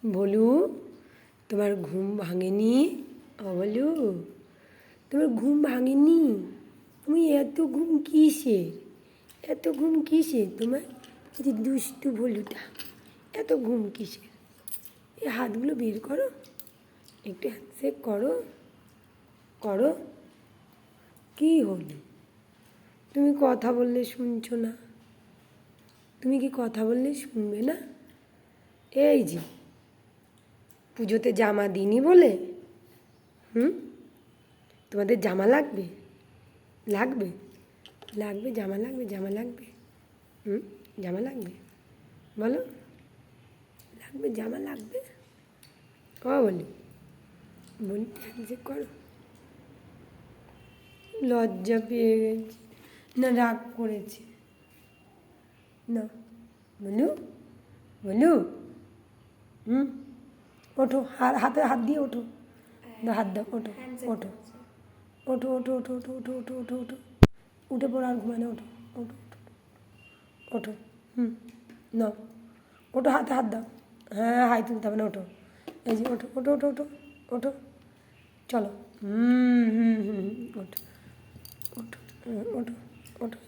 বলু, তোমার ঘুম ভাঙেনি? বলু, তোমার ঘুম ভাঙেনি? তুমি এত ঘুম কিসের? এত ঘুম কিসের তোমার? এই যে দুষ্টু ভলুটা, এত ঘুম কিসের? এই হাতগুলো বের করো, একটু হ্যান্ডশেক করো, করো। কী হলো? তুমি কথা বললে শুনছো না? তুমি কি কথা বললে শুনবে না? এই যে পুজোতে জামা দিইনি বলে, তোমাদের জামা লাগবে? লাগবে? লাগবে, জামা লাগবে, জামা লাগবে। জামা লাগবে? বলো, লাগবে, জামা লাগবে? বলি বলি হ্যান্ডশেক করো। লজ্জা পেয়ে গেছি, না রাগ করেছে? না, বলু, বলু, ওঠো, হাতে হাত দিয়ে ওঠো, হাত দাও, ওঠো, ওঠো, ওঠো, ওঠো, ওঠো, ওঠো, ওঠো, ওঠো, ওঠো, ওঠো, উঠে পড়ো, আর ঘুমানো, ওঠো, ওঠো, ওঠো, না, ওঠো, হাতে হাত দাও। হ্যাঁ, হাই তুলতে হবে না, ওঠো, এই যে ওঠো, ওঠো, ওঠো, ওঠো, ওঠো, চলো, ওঠো, ওঠো, ওঠো, ওঠো,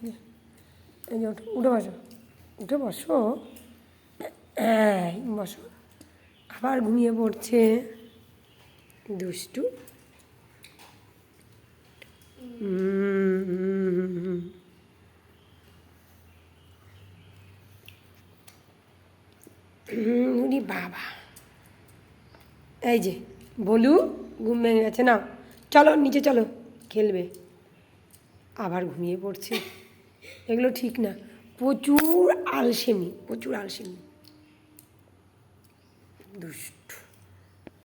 এই যে ওঠো, উঠে বসো, উঠে বসো, হ্যাঁ বসো। আবার ঘুমিয়ে পড়ছে দুষ্টু। উনি বাবা, এই যে বলু ঘুম ভেঙে গেছে, না চলো নিচে চলো, খেলবে। আবার ঘুমিয়ে পড়ছে, এগুলো ঠিক না, প্রচুর আলসেমি, প্রচুর আলসেমি, দুষ্টু।